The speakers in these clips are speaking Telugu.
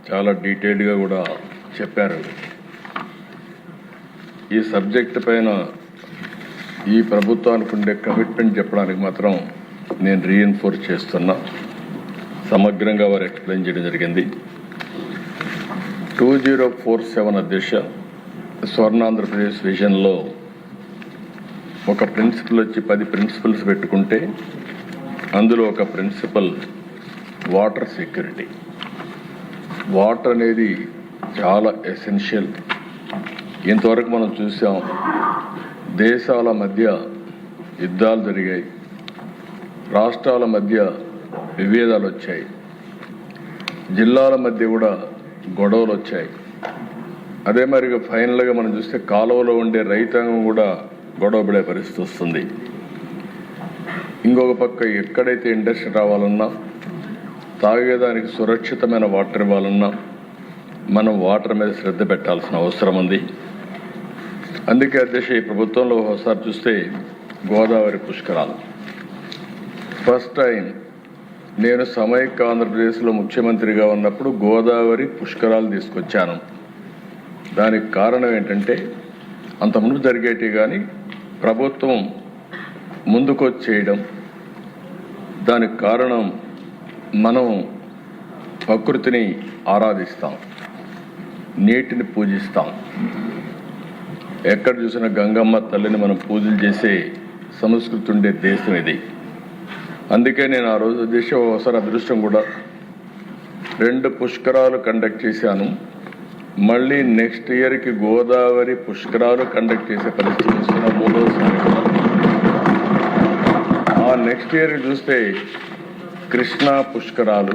చాలా డీటెయిల్డ్గా కూడా చెప్పారు. ఈ సబ్జెక్ట్ పైన ఈ ప్రభుత్వానికి ఉండే కమిట్మెంట్ చెప్పడానికి మాత్రం నేను రీఎన్ఫోర్స్ చేస్తున్నా. సమగ్రంగా వారు ఎక్స్ప్లెయిన్ చేయడం జరిగింది. 2047 అధ్యక్ష స్వర్ణాంధ్రప్రదేశ్ విజన్లో ఒక ప్రిన్సిపల్ వచ్చి 10 ప్రిన్సిపల్స్ పెట్టుకుంటే అందులో ఒక ప్రిన్సిపల్ వాటర్ సెక్యూరిటీ. వాటర్ అనేది చాలా ఎసెన్షియల్. ఇంతవరకు మనం చూసాం, దేశాల మధ్య యుద్ధాలు జరిగాయి, రాష్ట్రాల మధ్య విభేదాలు వచ్చాయి, జిల్లాల మధ్య కూడా గొడవలు వచ్చాయి. అదే మరిగా ఫైనల్గా మనం చూస్తే కాలువలో ఉండే రైతాంగం కూడా గొడవపడే పరిస్థితి వస్తుంది. ఇంకొక పక్క ఎక్కడైతే ఇండస్ట్రీ రావాలన్నా, తాగేదానికి సురక్షితమైన వాటర్ ఇవ్వాలన్నా మనం వాటర్ మీద శ్రద్ధ పెట్టాల్సిన అవసరం ఉంది. అందుకే అధ్యక్ష ఈ ప్రభుత్వంలో ఒకసారి చూస్తే గోదావరి పుష్కరాలు ఫస్ట్ టైం నేను సమైక్య ఆంధ్రప్రదేశ్లో ముఖ్యమంత్రిగా ఉన్నప్పుడు గోదావరి పుష్కరాలు తీసుకొచ్చాను. దానికి కారణం ఏంటంటే అంతకుముందు జరిగేటి కానీ ప్రభుత్వం ముందుకొచ్చి చేయడం. దానికి కారణం మనం ప్రకృతిని ఆరాధిస్తాం, నీటిని పూజిస్తాం. ఎక్కడ చూసినా గంగమ్మ తల్లిని మనం పూజలు చేసే సంస్కృతి ఉండే దేశం ఇది. అందుకే నేను ఆ రోజు దేశం ఒకసారి అదృష్టం కూడా 2 పుష్కరాలు కండక్ట్ చేశాను. మళ్ళీ నెక్స్ట్ ఇయర్కి గోదావరి పుష్కరాలు కండక్ట్ చేసే పరిస్థితి వస్తున్న 3వసారి. ఆ నెక్స్ట్ ఇయర్కి చూస్తే కృష్ణా పుష్కరాలు,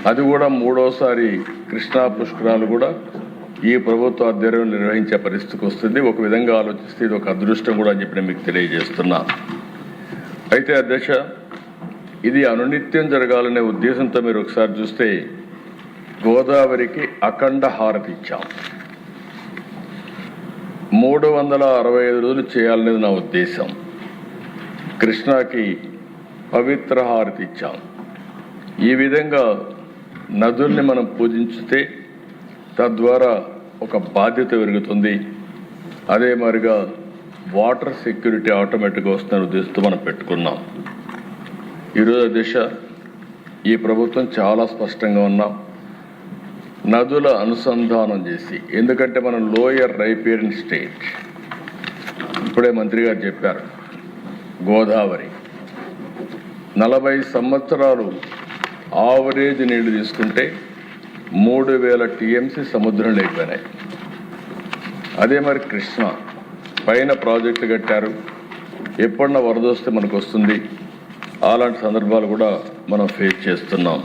అది కూడా 3వసారి కృష్ణా పుష్కరాలు కూడా ఈ ప్రభుత్వ ఆధ్వర్యంలో నిర్వహించే పరిస్థితికి వస్తుంది. ఒక విధంగా ఆలోచిస్తే ఇది ఒక అదృష్టం కూడా అని చెప్పి నేను మీకు తెలియజేస్తున్నా. అయితే అధ్యక్ష ఇది అనునిత్యం జరగాలనే ఉద్దేశంతో మీరు ఒకసారి చూస్తే గోదావరికి అఖండ హారతి ఇచ్చాం. 365 రోజులు చేయాలనేది నా ఉద్దేశం. కృష్ణాకి పవిత్ర హారతి ఇచ్చాం. ఈ విధంగా నదుల్ని మనం పూజించితే తద్వారా ఒక బాధ్యత పెరుగుతుంది. అదే మరిగా వాటర్ సెక్యూరిటీ ఆటోమేటిక్గా వస్తున్న ఉద్దేశంతో మనం పెట్టుకున్నాం. ఈరోజు దిశ ఈ ప్రభుత్వం చాలా స్పష్టంగా ఉన్నాం. నదుల అనుసంధానం చేసి, ఎందుకంటే మనం లోయర్ రైపేరియన్ స్టేట్, ఇప్పుడే మంత్రి గారు చెప్పారు, గోదావరి 40 సంవత్సరాలు ఆవరేజ్ నీళ్లు తీసుకుంటే 3000 టీఎంసీ సముద్రం లేకపోయినాయి. అదే మరి కృష్ణ పైన ప్రాజెక్టు కట్టారు, ఎప్పుడన్నా వరద వస్తే మనకు వస్తుంది. అలాంటి సందర్భాలు కూడా మనం ఫేస్ చేస్తున్నాం.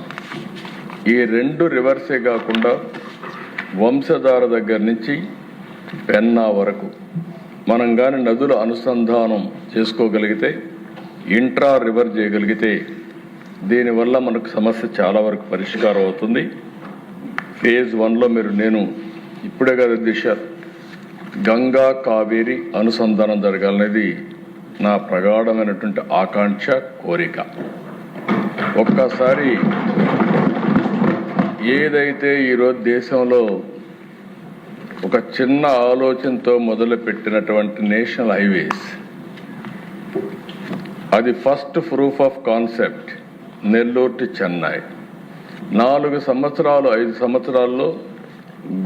ఈ 2 రివర్సే కాకుండా వంశధార దగ్గర నుంచి పెన్నా వరకు మనం కానీ నదుల అనుసంధానం చేసుకోగలిగితే, ఇంట్రా రివర్ చేయగలిగితే దీనివల్ల మనకు సమస్య చాలా వరకు పరిష్కారం అవుతుంది. ఫేజ్ 1లో నేను ఇప్పుడే కదా దిశ గంగా కావేరి అనుసంధానం జరగాలనేది నా ప్రగాఢమైనటువంటి ఆకాంక్ష, కోరిక. ఒక్కసారి ఏదైతే ఈరోజు దేశంలో ఒక చిన్న ఆలోచనతో మొదలుపెట్టినటువంటి నేషనల్ హైవేస్, అది first proof of concept Nellore to Chennai 4 సంవత్సరాలు 5 సంవత్సరాల్లో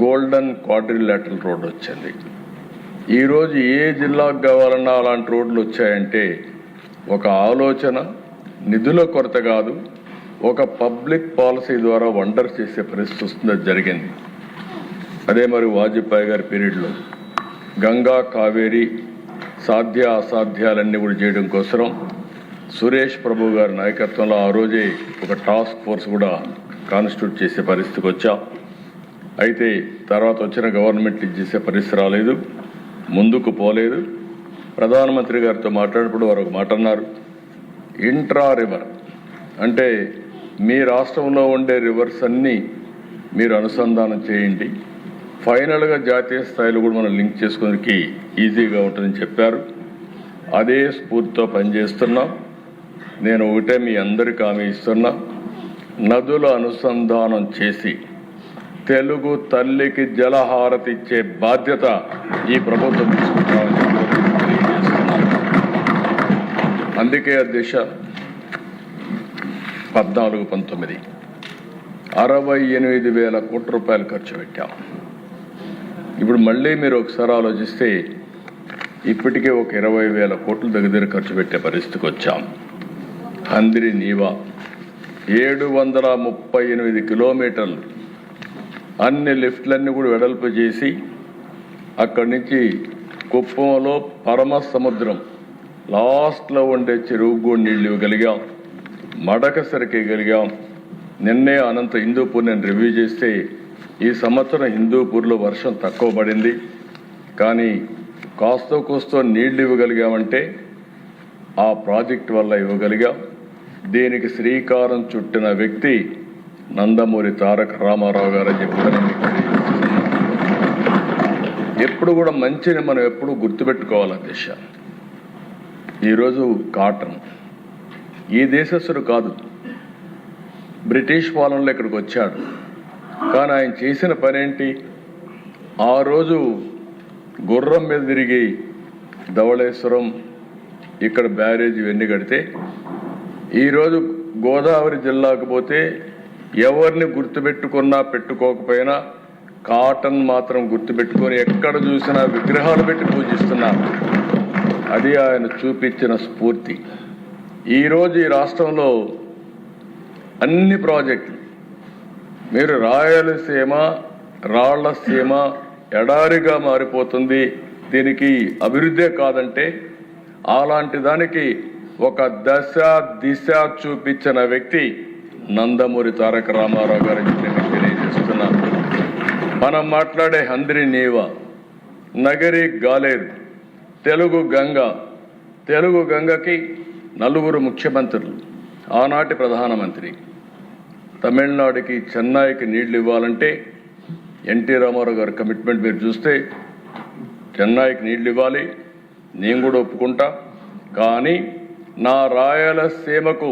గోల్డెన్ క్వాడ్రిలేటరల్ రోడ్ వచ్చింది. ఈరోజు ఏ జిల్లాకు కావాలన్నా అలాంటి రోడ్లు వచ్చాయంటే ఒక ఆలోచన, నిధుల కొరత కాదు, ఒక పబ్లిక్ పాలసీ ద్వారా వండర్ చేసే పరిస్థితి వస్తుంది. జరిగింది. అదే మరి వాజ్పేయి గారి పీరియడ్లో గంగా కావేరి సాధ్య అసాధ్యాలన్నీ కూడా చేయడం కోసం సురేష్ ప్రభు గారి నాయకత్వంలో ఆ రోజే ఒక టాస్క్ ఫోర్స్ కూడా కాన్స్టిట్యూట్ చేసే పరిస్థితికి వచ్చాం. అయితే తర్వాత వచ్చిన గవర్నమెంట్ ఇది చేసే పరిస్థితి రాలేదు, ముందుకు పోలేదు. ప్రధానమంత్రి గారితో మాట్లాడినప్పుడు వారు ఒక మాట అన్నారు, ఇంట్రా రివర్ అంటే మీ రాష్ట్రంలో ఉండే రివర్స్ అన్నీ మీరు అనుసంధానం చేయండి, ఫైనల్గా జాతీయ స్థాయిలో కూడా మనం లింక్ చేసుకోవడానికి ఈజీగా ఉంటుందని చెప్పారు. అదే స్ఫూర్తితో పనిచేస్తున్నాం. నేను ఒకటే మీ అందరికీ హామీ ఇస్తున్నా, నదుల అనుసంధానం చేసి తెలుగు తల్లికి జలహారతి ఇచ్చే బాధ్యత ఈ ప్రభుత్వం తీసుకుంటామని తెలియజేస్తున్నాను. అందుకే అధ్యక్ష 14-19 68,000 కోట్ల రూపాయలు ఖర్చు పెట్టాం. ఇప్పుడు మళ్ళీ మీరు ఒకసారి ఆలోచిస్తే ఇప్పటికే ఒక 20,000 కోట్ల దగ్గర ఖర్చు పెట్టే పరిస్థితికి వచ్చాం. హంద్రి నీవా 738 కిలోమీటర్లు అన్ని లిఫ్ట్లన్నీ కూడా వెడల్పు చేసి అక్కడి నుంచి కుప్పంలో పరమ సముద్రం లాస్ట్లో ఉండే చెరువుకు కూడా నీళ్ళు ఇవ్వగలిగాం. మడకసరికి ఇవ్వగలిగాం. నిన్నే అనంత హిందూపూర్ నేను రివ్యూ చేస్తే ఈ సంవత్సరం హిందూపూర్లో వర్షం తక్కువ పడింది, కానీ కాస్తో కోస్తో నీళ్లు ఇవ్వగలిగామంటే ఆ ప్రాజెక్టు వల్ల ఇవ్వగలిగాం. దీనికి శ్రీకారం చుట్టిన వ్యక్తి నందమూరి తారక రామారావు గారు అని చెప్పి ఎప్పుడు కూడా మంచిని మనం ఎప్పుడు గుర్తుపెట్టుకోవాలి దిశ. ఈరోజు కాటన్ ఈ దేశస్థుడు కాదు, బ్రిటిష్ పాలనలో ఇక్కడికి వచ్చాడు. కానీ ఆయన చేసిన పనేంటి? ఆ రోజు గుర్రం మీద తిరిగి ధవళేశ్వరం ఇక్కడ బ్యారేజ్ ఇవన్నీ కడితే ఈరోజు గోదావరి జిల్లాకు పోతే ఎవరిని గుర్తుపెట్టుకున్నా పెట్టుకోకపోయినా కాటన్ మాత్రం గుర్తుపెట్టుకొని ఎక్కడ చూసినా విగ్రహాలు పెట్టి పూజిస్తున్నారు. అది ఆయన చూపించిన స్ఫూర్తి. ఈరోజు ఈ రాష్ట్రంలో అన్ని ప్రాజెక్టులు మీరు రాయలసీమ రాళ్లసీమ ఎడారిగా మారిపోతుంది, దీనికి అభివృద్ధే కాదంటే అలాంటి దానికి ఒక దశ దిశ చూపించిన వ్యక్తి నందమూరి తారక రామారావు గారిని నేను తెలియజేస్తున్నాను. మనం మాట్లాడే హంద్రి నీవా, నగరి గాలేరు, తెలుగు గంగకి 4 ముఖ్యమంత్రులు, ఆనాటి ప్రధానమంత్రి, తమిళనాడుకి చెన్నైకి నీళ్లు ఇవ్వాలంటే ఎన్టీ రామారావు గారి కమిట్మెంట్ మీరు చూస్తే చెన్నైకి నీళ్లు ఇవ్వాలి, నేను కూడా ఒప్పుకుంటా. కానీ నా రాయలసీమకు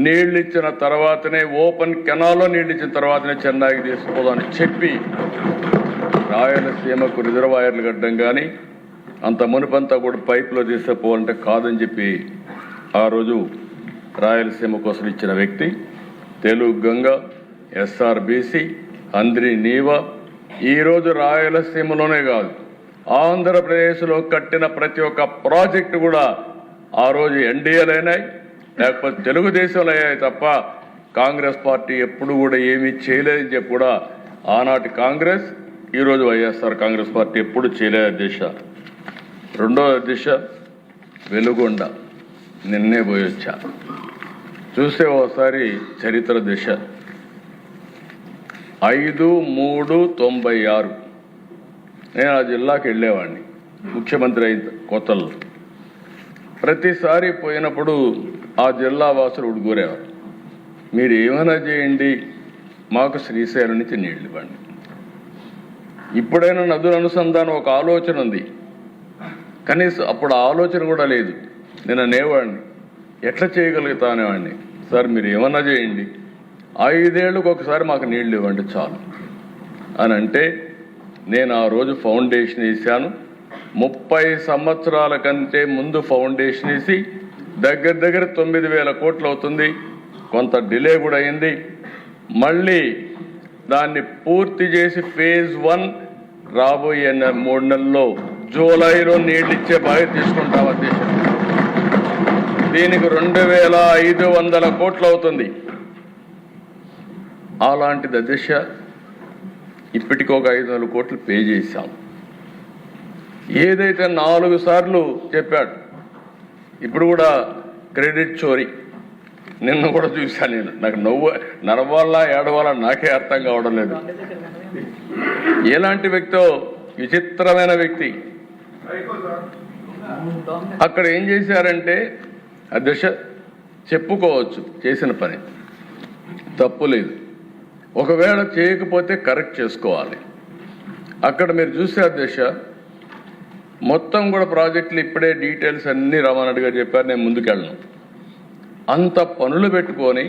నీళ్ళు ఇచ్చిన తర్వాతనే, ఓపెన్ కెనాల్లో నీళ్ళు ఇచ్చిన తర్వాతనే చెన్నైకి తీసుకుపోదామని చెప్పి రాయలసీమకు రిజర్వాయర్లు కట్టడం కానీ అంత మునుపంతా కూడా పైపులో తీసుకుపోవాలంటే కాదని చెప్పి ఆ రోజు రాయలసీమ కోసం ఇచ్చిన వ్యక్తి. తెలుగు గంగ, ఎస్ఆర్బీసీ, హంద్రి నీవా ఈరోజు రాయలసీమలోనే కాదు ఆంధ్రప్రదేశ్లో కట్టిన ప్రతి ఒక్క ప్రాజెక్టు కూడా ఆ రోజు ఎన్డీఏలు అయినాయి, లేకపోతే తెలుగుదేశంలో అయ్యాయి తప్ప కాంగ్రెస్ పార్టీ ఎప్పుడు కూడా ఏమీ చేయలేదని చెప్పి కూడా ఆనాటి కాంగ్రెస్, ఈరోజు వైఎస్ఆర్ కాంగ్రెస్ పార్టీ ఎప్పుడు చేయలేదు దిశ. రెండో దిశ వెలుగొండ, నిన్నే పోయి వచ్చా. చూస్తే ఒకసారి చరిత్ర దిశ 5/3/96 నేను ఆ జిల్లాకి వెళ్ళేవాడిని ముఖ్యమంత్రి అయిన కొత్తల్లో. ప్రతిసారి పోయినప్పుడు ఆ జిల్లా వాసులు ఉడుగురేవారు, మీరు ఏమైనా చేయండి మాకు శ్రీశైలం నుంచి నీళ్ళు ఇవ్వండి. ఇప్పుడైనా నదుల అనుసంధానం ఒక ఆలోచన ఉంది, కనీసం అప్పుడు ఆలోచన కూడా లేదు. నేను అనేవాడిని ఎట్లా చేయగలుగుతా అనేవాడిని, సార్ మీరు ఏమన్నా చేయండి 5 ఏళ్ళకు ఒకసారి మాకు నీళ్ళు ఇవ్వండి చాలు అని అంటే నేను ఆ రోజు ఫౌండేషన్ వేసాను. 30 సంవత్సరాల కంటే ముందు ఫౌండేషన్ వేసి దగ్గర 9,000 కోట్లు అవుతుంది. కొంత డిలే కూడా అయింది. మళ్ళీ దాన్ని పూర్తి చేసి ఫేజ్ 1 రాబోయే 3 నెలల్లో జూలైలో నీళ్ళు ఇచ్చే బాధ్యత తీసుకుంటాం అధ్యక్ష. దీనికి 2,500 కోట్లు అవుతుంది. అలాంటిది అధ్యక్ష ఇప్పటికి ఒక 500 కోట్లు పే చేశాం. ఏదైతే 4 సార్లు చెప్పాడు, ఇప్పుడు కూడా క్రెడిట్ చోరీ నిన్న కూడా చూశాను నేను. నాకు నరవాళ్ళ ఏడవాళ్ళ నాకే అర్థం కావడం లేదు. ఎలాంటి వ్యక్తో, విచిత్రమైన వ్యక్తి. అక్కడ ఏం చేశారంటే అధ్యక్ష చెప్పుకోవచ్చు చేసిన పని తప్పు లేదు, ఒకవేళ చేయకపోతే కరెక్ట్ చేసుకోవాలి. అక్కడ మీరు చూసే అధ్యక్ష మొత్తం కూడా ప్రాజెక్టులు ఇప్పుడే డీటెయిల్స్ అన్నీ రామారెడ్డి గారు చెప్పారు, నేను ముందుకెళ్ళను. అంత పనులు పెట్టుకొని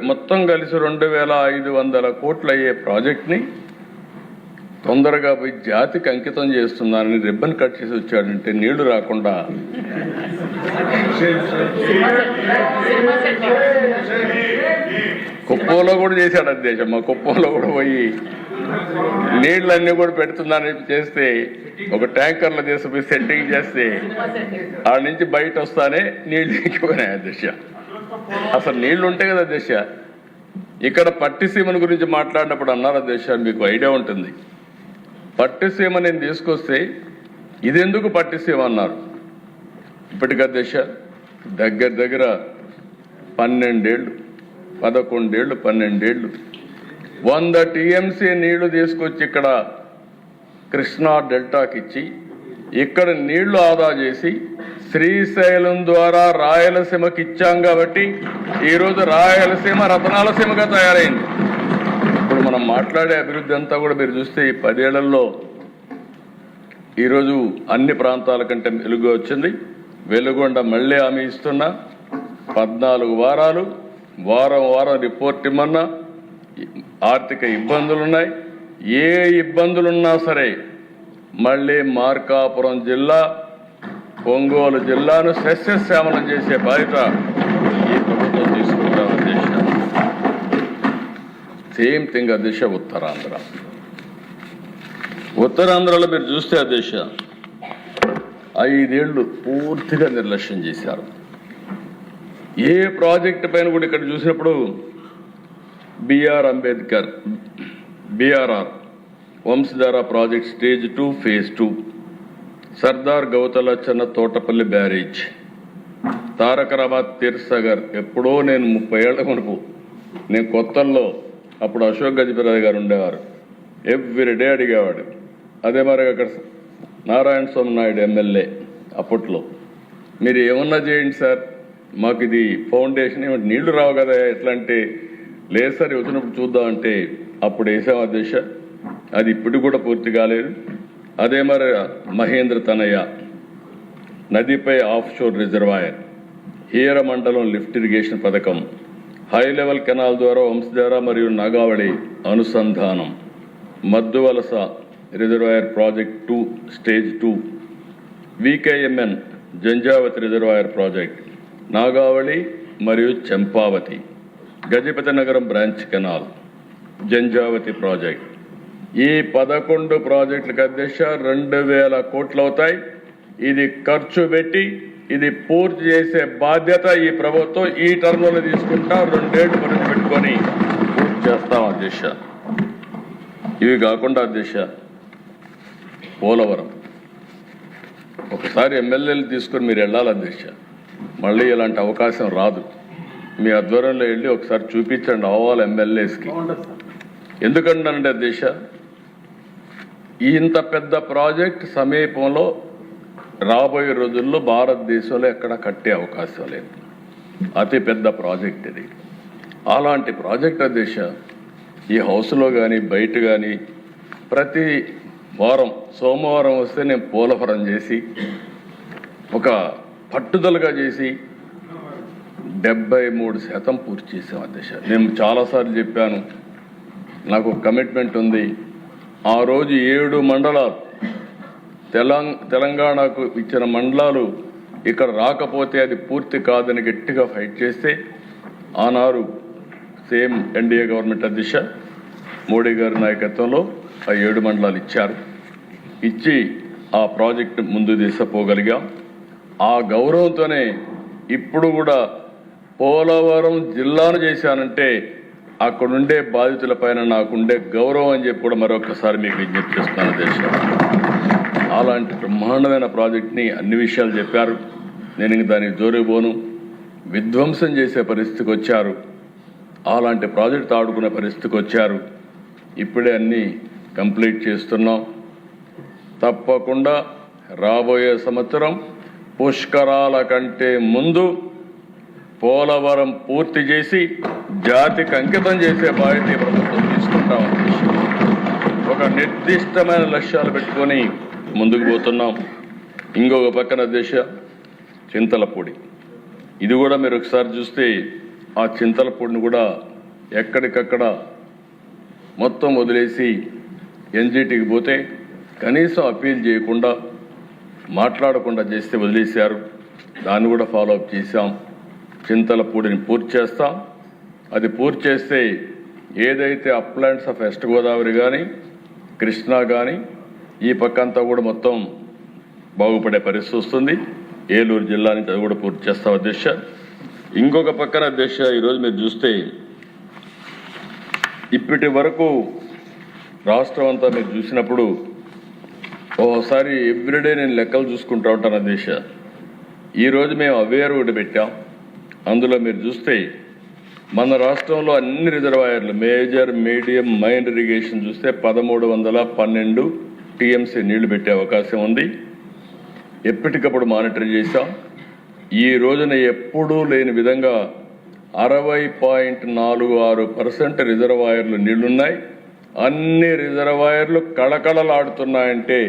మొత్తం కలిసి 2,500 కోట్లు అయ్యే ప్రాజెక్ట్ని తొందరగా పోయి జాతికి అంకితం చేస్తున్నానని రిబ్బన్ కట్ చేసి వచ్చాడంటే నీళ్లు రాకుండా కుప్పంలో కూడా చేశాడు అధ్యక్ష. మా కుప్పంలో కూడా పోయి నీళ్ళన్నీ కూడా పెడుతున్నానని చేస్తే ఒక ట్యాంకర్లో తీసుకుపోయి సెట్టింగ్ చేస్తే ఆడ నుంచి బయట వస్తానే నీళ్లు ఎక్కిపోయినాయి అధ్యక్ష. అసలు నీళ్లు ఉంటాయి కదా అధ్యక్ష. ఇక్కడ పట్టిసీమను గురించి మాట్లాడినప్పుడు అన్నారు అధ్యక్ష, మీకు ఐడియా ఉంటుంది. పట్టిసీమ నేను తీసుకొస్తే ఇదెందుకు పట్టిసీమ అన్నారు. ఇప్పటికి అధ్యక్ష దగ్గర 12 ఏళ్ళు 12 ఏళ్ళు 100 TMC నీళ్లు తీసుకొచ్చి ఇక్కడ కృష్ణా డెల్టాకి ఇచ్చి ఇక్కడ నీళ్లు ఆదా చేసి శ్రీశైలం ద్వారా రాయలసీమకి ఇచ్చాం కాబట్టి ఈరోజు రాయలసీమ రతనాలసీమగా తయారైంది. ఇప్పుడు మనం మాట్లాడే అభివృద్ధి అంతా కూడా మీరు చూస్తే ఈ 10 ఏళ్లలో ఈరోజు అన్ని ప్రాంతాల కంటే వెలుగు వచ్చింది. వెలుగొండ మళ్ళీ హామీ ఇస్తున్నా 14 వారాలు వారం రిపోర్ట్ ఇమ్మన్నా. ఆర్థిక ఇబ్బందులున్నాయి, ఏ ఇబ్బందులున్నా సరే మళ్ళీ మార్కాపురం జిల్లా ఒంగోలు జిల్లాను సస్యశ్యామలం చేసే బాధ్యత ఈ ప్రభుత్వం తీసుకుంటాం అధ్యక్ష. సేమ్ థింగ్ అధ్యక్ష ఉత్తరాంధ్రలో మీరు చూస్తే అధ్యక్ష 5 ఏళ్ళు పూర్తిగా నిర్లక్ష్యం చేశారు. ఏ ప్రాజెక్టు పైన కూడా ఇక్కడ చూసినప్పుడు BRR Vamsadhara project stage 2 phase 2, Sardar Gouthu Latchanna Thotapalli barrage, తారకరాబాద్ తీర్సాగర్. ఎప్పుడో నేను 30 ఏళ్ల వరకు నేను కొత్తల్లో అప్పుడు అశోక్ గజపతిరాజు గారు ఉండేవారు, ఎవ్రీడే అడిగేవాడు. అదే మరి అక్కడ నారాయణ స్వామి నాయుడు ఎమ్మెల్యే అప్పట్లో, మీరు ఏమన్నా చేయండి సార్, మాకు ఇది ఫౌండేషన్ ఏమంటే నీళ్లు రావు కదా ఎట్లా అంటే, లేదు సార్ వచ్చినప్పుడు చూద్దామంటే అప్పుడు వేసాం అధ్యక్ష. అది ఇప్పుడు కూడా పూర్తి కాలేదు. అదే మరి మహేంద్ర తనయ్య నదిపై ఆఫ్ షోర్ రిజర్వాయర్, హీర మండలం లిఫ్ట్ ఇరిగేషన్ పథకం, హై లెవెల్ కెనాల్ ద్వారా వంశధార మరియు నాగావళి అనుసంధానం, Madduvalasa reservoir project 2 stage 2, VKMN Janjhavathi reservoir project, Nagavali మరియు చంపావతి, గజపతి నగరం బ్రాంచ్ కెనాల్, జంజావతి ప్రాజెక్ట్. ఈ 11 ప్రాజెక్టులకు అధ్యక్ష 2,000 కోట్లు అవుతాయి. ఇది ఖర్చు పెట్టి ఇది పూర్తి చేసే బాధ్యత ఈ ప్రభుత్వం ఈ టర్మ్లో తీసుకుంటా 2 ఏళ్ళు పని పెట్టుకొని పూర్తి చేస్తాం అధ్యక్ష. ఇవి కాకుండా అధ్యక్ష పోలవరం ఒకసారి ఎమ్మెల్యేలు తీసుకొని మీరు వెళ్ళాలి అధ్యక్ష. మళ్ళీ ఇలాంటి అవకాశం రాదు. మీ ఆధ్వర్యంలో వెళ్ళి ఒకసారి చూపించండి అవ్వాలి ఎమ్మెల్యేస్కి. ఎందుకంటే అధ్యక్ష ఇంత పెద్ద ప్రాజెక్ట్ సమీపంలో రాబోయే రోజుల్లో భారతదేశంలో ఎక్కడ కట్టే అవకాశం లేదు. అతి పెద్ద ప్రాజెక్ట్ ఇది. అలాంటి ప్రాజెక్ట్ అధ్యక్ష ఈ హౌస్లో కానీ బయట కానీ ప్రతి వారం సోమవారం వస్తే నేను పోలవరం చేసి ఒక పట్టుదలగా చేసి 73% పూర్తి చేసాం అధ్యక్ష. నేను చాలాసార్లు చెప్పాను, నాకు కమిట్మెంట్ ఉంది. ఆ రోజు 7 మండలాలు తెలంగాణకు ఇచ్చిన మండలాలు ఇక్కడ రాకపోతే అది పూర్తి కాదని గట్టిగా ఫైట్ చేస్తే ఆనాడు సేమ్ ఎన్డీఏ గవర్నమెంట్ అధ్యక్ష మోడీ గారి నాయకత్వంలో ఆ 7 మండలాలు ఇచ్చారు. ఇచ్చి ఆ ప్రాజెక్టు ముందు తీసుకుపోగలిగాం. ఆ గౌరవంతోనే ఇప్పుడు కూడా పోలవరం జిల్లాను చేశానంటే అక్కడుండే బాధితులపైన నాకుండే గౌరవం అని చెప్పి కూడా మరొకసారి మీకు విజ్ఞప్తి చేస్తున్నాను దేశ. అలాంటి బ్రహ్మాండమైన ప్రాజెక్ట్ని అన్ని విషయాలు చెప్పారు. నేను ఇంక దానికి జోరుపోను. విధ్వంసం చేసే పరిస్థితికి వచ్చారు. అలాంటి ప్రాజెక్ట్ ఆడుకునే పరిస్థితికి వచ్చారు. ఇప్పుడే అన్నీ కంప్లీట్ చేస్తున్నాం. తప్పకుండా రాబోయే సంవత్సరం పుష్కరాల కంటే ముందు పోలవరం పూర్తి చేసి జాతికి అంకితం చేసే బాధ్యత ప్రభుత్వం తీసుకుంటామని ఒక నిర్దిష్టమైన లక్ష్యాలు పెట్టుకొని ముందుకు పోతున్నాం. ఇంకొక పక్కన దేశ చింతలపూడి, ఇది కూడా మీరు ఒకసారి చూస్తే ఆ చింతలపూడిని కూడా ఎక్కడికక్కడ మొత్తం వదిలేసి ఎన్జిటికి పోతే కనీసం అప్పీల్ చేయకుండా మాట్లాడకుండా చేస్తే వదిలేశారు. దాన్ని కూడా ఫాలోఅప్ చేశాం. చింతలపూడిని పూర్తి చేస్తాం. అది పూర్తి చేస్తే ఏదైతే అప్లాంట్స్ ఆఫ్ వెస్ట్ గోదావరి కానీ కృష్ణా కానీ ఈ పక్కంతా కూడా మొత్తం బాగుపడే పరిస్థితి వస్తుంది. ఏలూరు జిల్లా నుంచి అది కూడా పూర్తి చేస్తాం అధ్యక్ష. ఇంకొక పక్కన అధ్యక్ష, ఈరోజు మీరు చూస్తే ఇప్పటి వరకు రాష్ట్రం అంతా మీరు చూసినప్పుడు ఓసారి ఎవ్రీడే నేను లెక్కలు చూసుకుంటూ ఉంటాను అధ్యక్ష. ఈరోజు మేము అవేర్ ఒకటి పెట్టాం. అందులో మీరు చూస్తే మన రాష్ట్రంలో అన్ని రిజర్వాయర్లు మేజర్ మీడియం మైన్ ఇరిగేషన్ చూస్తే 1312 టీఎంసీ నీళ్లు పెట్టే అవకాశం ఉంది. ఎప్పటికప్పుడు మానిటర్ చేశాం. ఈ రోజున ఎప్పుడూ లేని విధంగా 60.46% రిజర్వాయర్లు నీళ్లున్నాయి. అన్ని రిజర్వాయర్లు కళకళలాడుతున్నాయంటే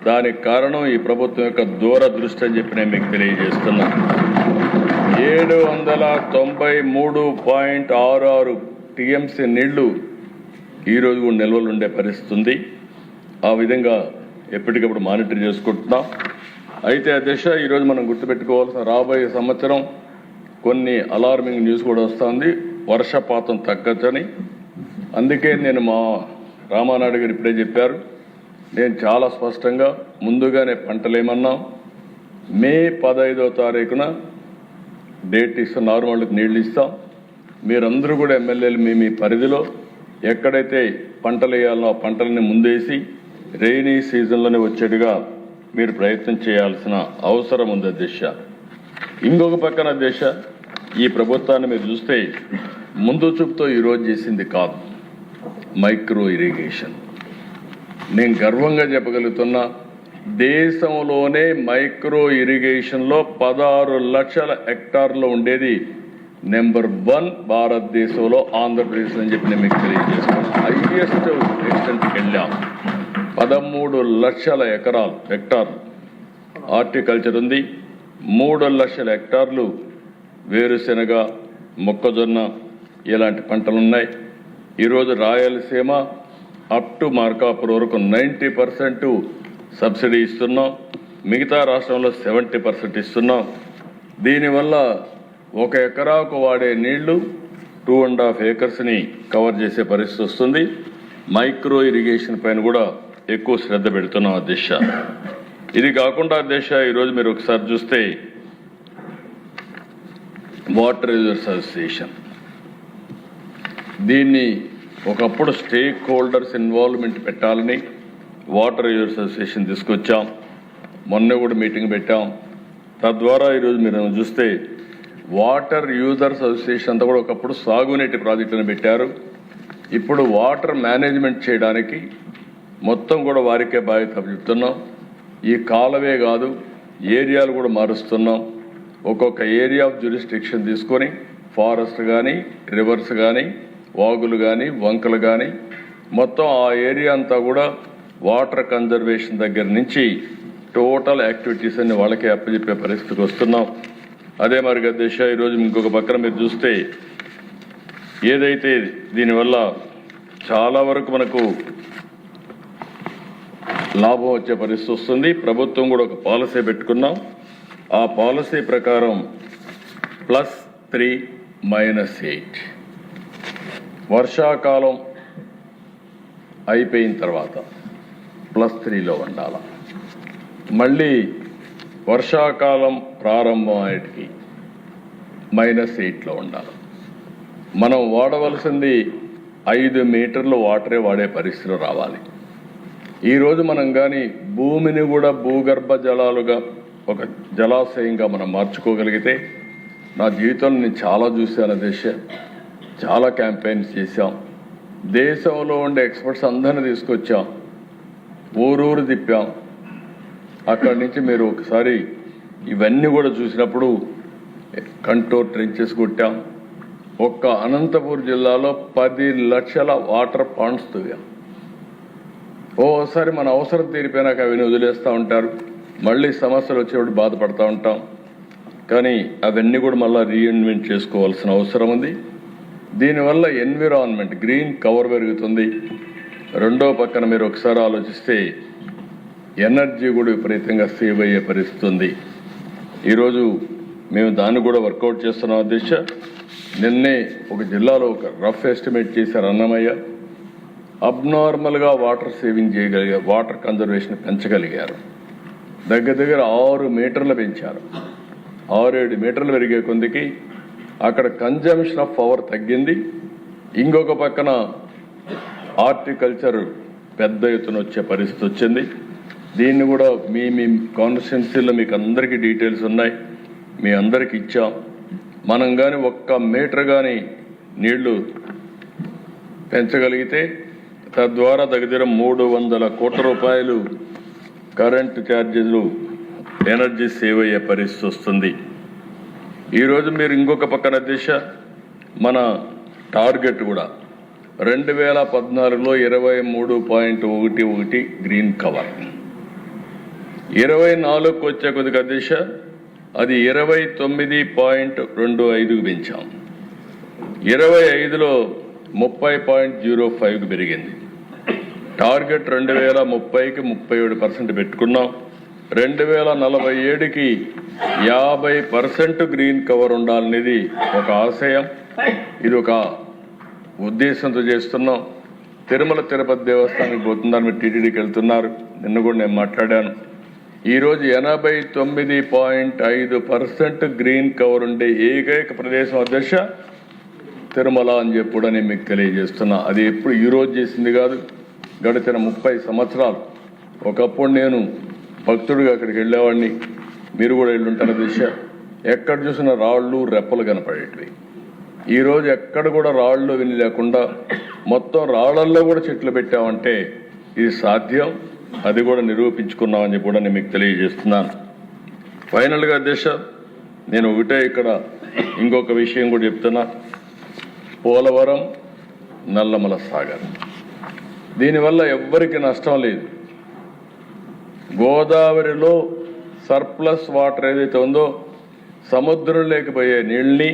దానికి కారణం ఈ ప్రభుత్వం యొక్క దూరదృష్టి అని చెప్పి నేను మీకు తెలియజేస్తున్నా. 793.66 టీఎంసీ నీళ్లు ఈరోజు కూడా నిల్వలు ఉండే పరిస్థితి ఉంది. ఆ విధంగా ఎప్పటికప్పుడు మానిటర్ చేసుకుంటున్నాం. అయితే అధ్యక్ష, ఈరోజు మనం గుర్తుపెట్టుకోవాల్సిన రాబోయే సంవత్సరం కొన్ని అలార్మింగ్ న్యూస్ కూడా వస్తుంది. వర్షపాతం తగ్గచ్చని. అందుకే నేను మా రామానాయుడు గారు ఇప్పుడే చెప్పారు. నేను చాలా స్పష్టంగా ముందుగానే పంటలేమన్నాం. మే 15వ తారీఖున డేట్ ఇస్తాం, నార్మల్కి నీళ్లు ఇస్తాం. మీరందరూ కూడా ఎమ్మెల్యేలు మీ పరిధిలో ఎక్కడైతే పంటలు వేయాలనో ఆ పంటలని ముందేసి రెయినీ సీజన్లోనే వచ్చేట్టుగా మీరు ప్రయత్నం చేయాల్సిన అవసరం ఉంది అధ్యక్ష. ఇంకొక పక్కన అధ్యక్ష, ఈ ప్రభుత్వాన్ని మీరు చూస్తే ముందు చూపుతో ఈరోజు చేసింది కాదు. మైక్రో ఇరిగేషన్ నేను గర్వంగా చెప్పగలుగుతున్నా. దేశంలోనే మైక్రో ఇరిగేషన్లో 16 లక్షల హెక్టార్లో ఉండేది నెంబర్ 1 భారతదేశంలో ఆంధ్రప్రదేశ్ అని చెప్పి నేను మీకు తెలియజేస్తున్నాను. హైయెస్ట్ ఎక్స్టెంట్కి వెళ్ళాం. 13 లక్షల హెక్టార్లు హార్టికల్చర్ ఉంది. 3 లక్షల హెక్టార్లు వేరుశెనగ, మొక్కజొన్న ఇలాంటి పంటలు ఉన్నాయి. ఈరోజు రాయలసీమ అప్ టు మార్కాపురం వరకు 90% సబ్సిడీ ఇస్తున్నాం. మిగతా రాష్ట్రంలో 70% ఇస్తున్నాం. దీనివల్ల 1 ఎకరాకు వాడే నీళ్లు 2.5 ఏకర్స్ని కవర్ చేసే పరిస్థితి వస్తుంది. మైక్రో ఇరిగేషన్ పైన కూడా ఎక్కువ శ్రద్ధ పెడుతున్నాం అధ్యక్ష. ఇది కాకుండా అధ్యక్ష, ఈరోజు మీరు ఒకసారి చూస్తే వాటర్ యూజర్స్ అసోసియేషన్, దీన్ని ఒకప్పుడు స్టేక్ హోల్డర్స్ ఇన్వాల్వ్మెంట్ పెట్టాలని వాటర్ యూజర్స్ అసోసియేషన్ తీసుకొచ్చాం. మొన్న కూడా మీటింగ్ పెట్టాం. తద్వారా ఈరోజు మీరు చూస్తే వాటర్ యూజర్స్ అసోసియేషన్ అంతా కూడా ఒకప్పుడు సాగునీటి ప్రాజెక్టులను పెట్టారు. ఇప్పుడు వాటర్ మేనేజ్మెంట్ చేయడానికి మొత్తం కూడా వారికే బాధ్యత చెప్తున్నాం. ఈ కాలవే కాదు, ఏరియాలు కూడా మారుస్తున్నాం. ఒక్కొక్క ఏరియా ఆఫ్ జ్యూరిస్డిక్షన్ తీసుకొని ఫారెస్ట్ కానీ, రివర్స్ కానీ, వాగులు కానీ, వంకలు కానీ మొత్తం ఆ ఏరియా అంతా కూడా వాటర్ కన్జర్వేషన్ దగ్గర నుంచి టోటల్ యాక్టివిటీస్ అన్ని వాళ్ళకే అప్పచెప్పే పరిస్థితికి వస్తున్నాం. అదే మరి అధ్యక్ష, ఈరోజు ఇంకొక పక్కన మీరు చూస్తే ఏదైతే దీనివల్ల చాలా వరకు మనకు లాభం వచ్చే పరిస్థితి వస్తుంది. ప్రభుత్వం కూడా ఒక పాలసీ పెట్టుకున్నాం. ఆ పాలసీ ప్రకారం +3 -8 వర్షాకాలం అయిపోయిన తర్వాత +3లో ఉండాల. మళ్ళీ వర్షాకాలం ప్రారంభం అయ్యేటికి -8లో ఉండాలి. మనం వాడవలసింది 5 మీటర్లు వాటరే వాడే పరిస్థితులు రావాలి. ఈరోజు మనం కానీ భూమిని కూడా భూగర్భ జలాలుగా ఒక జలాశయంగా మనం మార్చుకోగలిగితే, నా జీవితంలో నేను చాలా చూశాను దేశ, చాలా క్యాంపెయిన్స్ చేశాం. దేశంలో ఉండే ఎక్స్పర్ట్స్ అందరిని తీసుకొచ్చాం, ఊరూరు తిప్పాం. అక్కడి నుంచి మీరు ఒకసారి ఇవన్నీ కూడా చూసినప్పుడు కంట్రోల్ ట్రెంచెస్ కొట్టాం. ఒక్క అనంతపూర్ జిల్లాలో 10 లక్షల వాటర్ పాండ్స్ తవ్వాం. ఓసారి మన అవసరం తీరిపోయినాక అవి వదిలేస్తూ ఉంటారు. మళ్ళీ సమస్యలు వచ్చేప్పుడు బాధపడుతూ ఉంటాం. కానీ అవన్నీ కూడా మళ్ళీ రీఇన్వెంట్ చేసుకోవాల్సిన అవసరం ఉంది. దీనివల్ల ఎన్విరాన్మెంట్ గ్రీన్ కవర్ పెరుగుతుంది. రెండో పక్కన మీరు ఒకసారి ఆలోచిస్తే ఎనర్జీ కూడా విపరీతంగా సేవ్ అయ్యే పరిస్థితి ఉంది. ఈరోజు మేము దాన్ని కూడా వర్కౌట్ చేస్తున్నాం అధ్యక్ష. నిన్నే ఒక జిల్లాలో ఒక రఫ్ ఎస్టిమేట్ చేశారు అన్నమయ్య. అబ్నార్మల్గా వాటర్ సేవింగ్ చేయగలిగారు, వాటర్ కన్జర్వేషన్ పెంచగలిగారు. దగ్గర 6 మీటర్లు పెంచారు. 6-7 మీటర్లు పెరిగే కొందికి అక్కడ కన్జంప్షన్ ఆఫ్ పవర్ తగ్గింది. ఇంకొక పక్కన హార్టికల్చర్ పెద్ద ఎత్తున వచ్చే పరిస్థితి వచ్చింది. దీన్ని కూడా మీ కాన్స్టిట్యున్సీలో మీకు అందరికీ డీటెయిల్స్ ఉన్నాయి, మీ అందరికి ఇచ్చాం. మనం కానీ 1 మీటర్ కానీ నీళ్లు పెంచగలిగితే తద్వారా దగ్గర 300 కోట్ల రూపాయలు కరెంటు ఛార్జీలు ఎనర్జీ సేవ్ అయ్యే పరిస్థితి వస్తుంది. ఈరోజు మీరు ఇంకొక పక్కన దిశ మన టార్గెట్ కూడా 2014లో 23.11 గ్రీన్ కవర్, 24కు వచ్చే కొద్దిగా దిశ అది 29.25కు పెంచాం, 25లో 30.05కు పెరిగింది. టార్గెట్ 2030కి 37% పెట్టుకున్నాం. 2047కి 50% గ్రీన్ కవర్ ఉండాలనేది ఒక ఆశయం. ఇది ఒక ఉద్దేశంతో చేస్తున్నాం. తిరుమల తిరుపతి దేవస్థానానికి పోతున్నారు, మీరు టీటీడీకి వెళ్తున్నారు. నిన్న కూడా నేను మాట్లాడాను. ఈరోజు 89.5% గ్రీన్ కవర్ ఉండే ఏకైక ప్రదేశం అధ్యక్ష తిరుమల అని చెప్పి కూడా నేను మీకు తెలియజేస్తున్నా. అది ఎప్పుడు ఈరోజు చేసింది కాదు, గడిచిన 30 సంవత్సరాలు. ఒకప్పుడు నేను భక్తుడిగా అక్కడికి వెళ్ళేవాడిని, మీరు కూడా వెళ్ళుంటారు దిశ. ఎక్కడ చూసినా రాళ్ళు రెప్పలు కనపడేటివి. ఈరోజు ఎక్కడ కూడా రాళ్ళు విని లేకుండా మొత్తం రాళ్లల్లో కూడా చెట్లు పెట్టామంటే ఇది సాధ్యం. అది కూడా నిరూపించుకున్నామని చెప్పి కూడా నేను మీకు తెలియజేస్తున్నాను. ఫైనల్గా దిశ నేను ఒకటే ఇక్కడ ఇంకొక విషయం కూడా చెప్తున్నా. పోలవరం, నల్లమల సాగర్, దీనివల్ల ఎవ్వరికి నష్టం లేదు. గోదావరిలో సర్ప్లస్ వాటర్ ఏదైతే ఉందో సముద్రంలోకి పోయే నీళ్ళని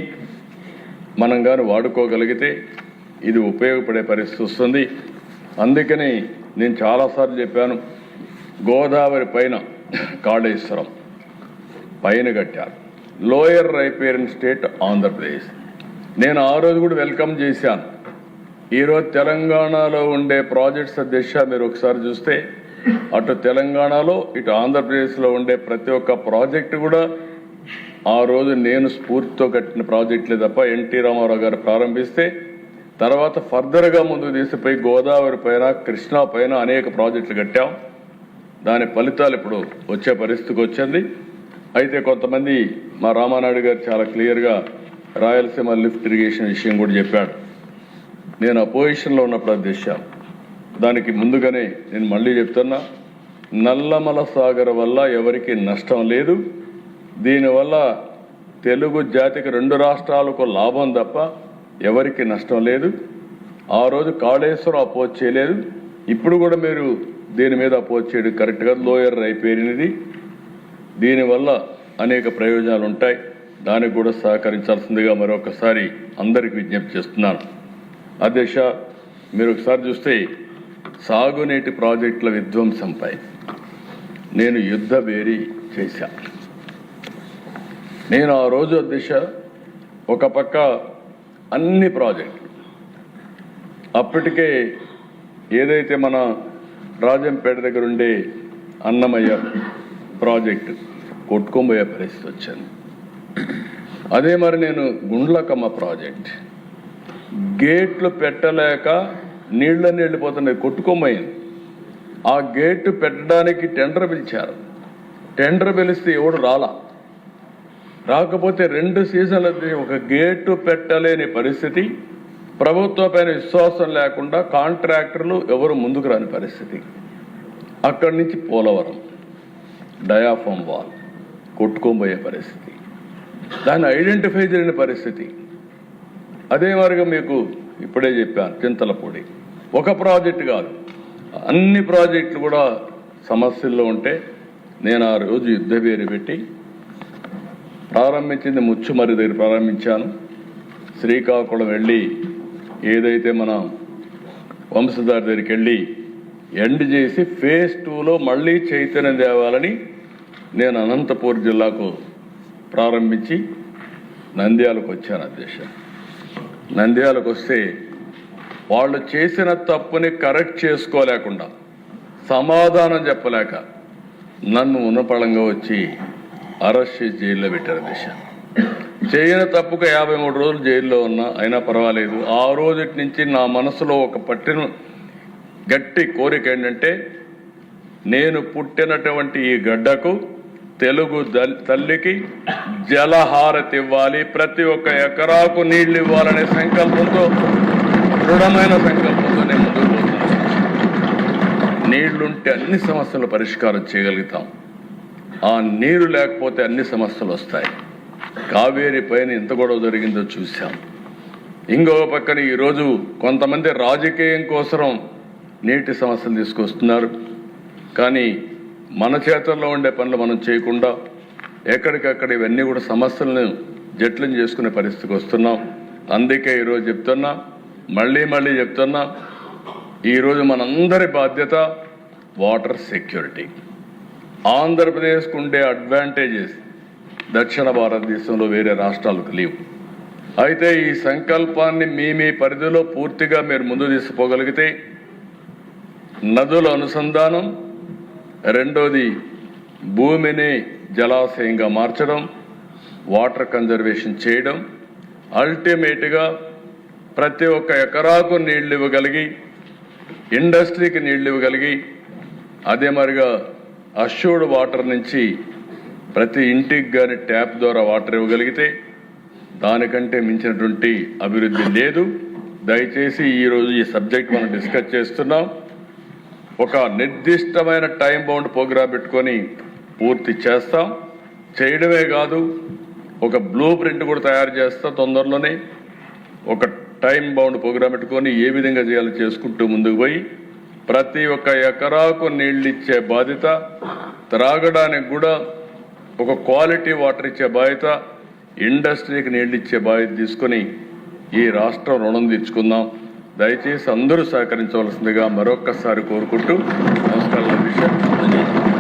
మనం కానీ వాడుకోగలిగితే ఇది ఉపయోగపడే పరిస్థితి వస్తుంది. అందుకని నేను చాలాసార్లు చెప్పాను, గోదావరి పైన కాళేశ్వరం పైన కట్టారు. Lower riparian state Andhra Pradesh. నేను ఆ రోజు కూడా వెల్కమ్ చేశాను. ఈరోజు తెలంగాణలో ఉండే ప్రాజెక్ట్స్ దిశ మీరు ఒకసారి చూస్తే అటు తెలంగాణలో ఇటు ఆంధ్రప్రదేశ్లో ఉండే ప్రతి ఒక్క ప్రాజెక్టు కూడా ఆ రోజు నేను స్ఫూర్తితో కట్టిన ప్రాజెక్టులే తప్ప ఎన్టీ రామారావు గారు ప్రారంభిస్తే తర్వాత ఫర్దర్గా ముందుకు తీసిపోయి గోదావరి పైన, కృష్ణా పైన అనేక ప్రాజెక్టులు కట్టాం. దాని ఫలితాలు ఇప్పుడు వచ్చే పరిస్థితికి వచ్చింది. అయితే కొంతమంది మా రామానాయుడు గారు చాలా క్లియర్గా రాయలసీమ లిఫ్ట్ ఇరిగేషన్ విషయం కూడా చెప్పాడు. నేను అపోజిషన్లో ఉన్నప్పుడు అధ్యక్ష దానికి ముందుగానే నేను మళ్ళీ చెప్తున్నా, నల్లమల సాగర్ వల్ల ఎవరికి నష్టం లేదు. దీనివల్ల తెలుగు జాతికి 2 రాష్ట్రాలకు లాభం తప్ప ఎవరికి నష్టం లేదు. ఆ రోజు కాళేశ్వరం అపోజ్ చేయలేదు, ఇప్పుడు కూడా మీరు దీని మీద అపోజ్ చేయడం కరెక్ట్గా లోయర్ రైపేరినది. దీనివల్ల అనేక ప్రయోజనాలు ఉంటాయి. దానికి కూడా సహకరించాల్సిందిగా మరొకసారి అందరికి విజ్ఞప్తి చేస్తున్నాను. అధ్యక్ష మీరు ఒకసారి చూస్తే సాగునీటి ప్రాజెక్టుల విధ్వంసంపై నేను యుద్ధ బేరీ చేశాను. నేను ఆ రోజు అధ్యక్ష ఒక పక్క అన్ని ప్రాజెక్టులు అప్పటికే ఏదైతే మన రాజంపేట దగ్గర ఉండే అన్నమయ్య ప్రాజెక్టు కొట్టుకోబోయే పరిస్థితి వచ్చింది. అదే మరి నేను గుండ్లకమ్మ ప్రాజెక్ట్ గేట్లు పెట్టలేక నీళ్ళని వెళ్ళిపోతున్నాయి, కొట్టుకోబోయింది. ఆ గేటు పెట్టడానికి టెండర్ పిలిచారు. టెండర్ పిలిస్తే ఎవడు రాకపోతే 2 సీజన్ల ఒక గేటు పెట్టలేని పరిస్థితి, ప్రభుత్వం పైన విశ్వాసం లేకుండా కాంట్రాక్టర్లు ఎవరు ముందుకు రాని పరిస్థితి. అక్కడి నుంచి పోలవరం డయాఫామ్ వాల్ కొట్టుకోబోయే పరిస్థితి, దాన్ని ఐడెంటిఫై చేయని పరిస్థితి. అదే మరిగా మీకు ఇప్పుడే చెప్పాను చింతలపూడి ఒక ప్రాజెక్టు కాదు, అన్ని ప్రాజెక్టులు కూడా సమస్యల్లో ఉంటే నేను ఆ రోజు యుద్ధ బేరీ పెట్టి ప్రారంభించింది ముచ్చుమర్రి దగ్గర ప్రారంభించాను. శ్రీకాకుళం వెళ్ళి ఏదైతే మన వంశధార దగ్గరికి వెళ్ళి ఎండ్ చేసి ఫేజ్ 2లో మళ్ళీ చైతన్యం తేవాలని నేను అనంతపూర్ జిల్లాకు ప్రారంభించి నంద్యాలకు వచ్చాను అధ్యక్ష. నంద్యాలకు వస్తే వాళ్ళు చేసిన తప్పుని కరెక్ట్ చేసుకోలేకుండా సమాధానం చెప్పలేక నన్ను ఉన్నపళంగా వచ్చి అరెస్ట్ చేసి జైల్లో పెట్టారు అధ్యక్ష. చేయని తప్పుకు 53 రోజులు జైల్లో ఉన్నా అయినా పర్వాలేదు. ఆ రోజుటి నుంచి నా మనసులో ఒక పట్టిన గట్టి కోరిక ఏంటంటే నేను పుట్టినటువంటి ఈ గడ్డకు తెలుగు తల్లికి జలహారతి ఇవ్వాలి, ప్రతి ఒక్క ఎకరాకు నీళ్లు ఇవ్వాలనే సంకల్పంతో, దృఢమైన సంకల్పంతో నేను ముందుకు పోతున్నాను. నీళ్లుంటే అన్ని సమస్యలు పరిష్కారం చేయగలుగుతాం. ఆ నీరు లేకపోతే అన్ని సమస్యలు వస్తాయి. కావేరీ పైన ఎంత గొడవ జరిగిందో చూసాం. ఇంకొక పక్కన ఈరోజు కొంతమంది రాజకీయం కోసం నీటి సమస్యలు తీసుకొస్తున్నారు. కానీ మన చేతుల్లో ఉండే పనులు మనం చేయకుండా ఎక్కడికక్కడ ఇవన్నీ కూడా సమస్యలను జట్లం చేసుకునే పరిస్థితికి వస్తున్నాం. అందుకే ఈరోజు చెప్తున్నా, మళ్ళీ చెప్తున్నా, ఈరోజు మనందరి బాధ్యత వాటర్ సెక్యూరిటీ. ఆంధ్రప్రదేశ్కు ఉండే అడ్వాంటేజెస్ దక్షిణ భారతదేశంలో వేరే రాష్ట్రాలకు లేవు. అయితే ఈ సంకల్పాన్ని మీ పరిధిలో పూర్తిగా మీరు ముందు తీసుకుపోగలిగితే నదుల అనుసంధానం, రెండోది భూమిని జలాశయంగా మార్చడం, వాటర్ కన్జర్వేషన్ చేయడం, అల్టిమేట్గా ప్రతి ఒక్క ఎకరాకు నీళ్లు ఇవ్వగలిగి, ఇండస్ట్రీకి నీళ్లు ఇవ్వగలిగి, అదే మరిగా అష్యూర్డ్ వాటర్ నుంచి ప్రతి ఇంటికి కానీ ట్యాప్ ద్వారా వాటర్ ఇవ్వగలిగితే దానికంటే మించినటువంటి అభివృద్ధి లేదు. దయచేసి ఈరోజు ఈ సబ్జెక్ట్ మనం డిస్కస్ చేస్తున్నాం. ఒక నిర్దిష్టమైన టైం బౌండ్ ప్రోగ్రాం పెట్టుకొని పూర్తి చేస్తాం. చేయడమే కాదు, ఒక బ్లూ ప్రింట్ కూడా తయారు చేస్తా తొందరలోనే. ఒక టైం బౌండ్ ప్రోగ్రాం పెట్టుకొని ఏ విధంగా చేయాలో చేసుకుంటూ ముందుకు పోయి ప్రతి ఒక్క ఎకరాకు నీళ్ళు ఇచ్చే బాధ్యత, త్రాగడానికి కూడా ఒక క్వాలిటీ వాటర్ ఇచ్చే బాధ్యత, ఇండస్ట్రీకి నీళ్ళు ఇచ్చే బాధ్యత తీసుకొని ఈ రాష్ట్రం రుణం తీర్చుకుందాం. దయచేసి అందరూ సహకరించవలసిందిగా మరొక్కసారి కోరుకుంటూ నమస్కారాలు.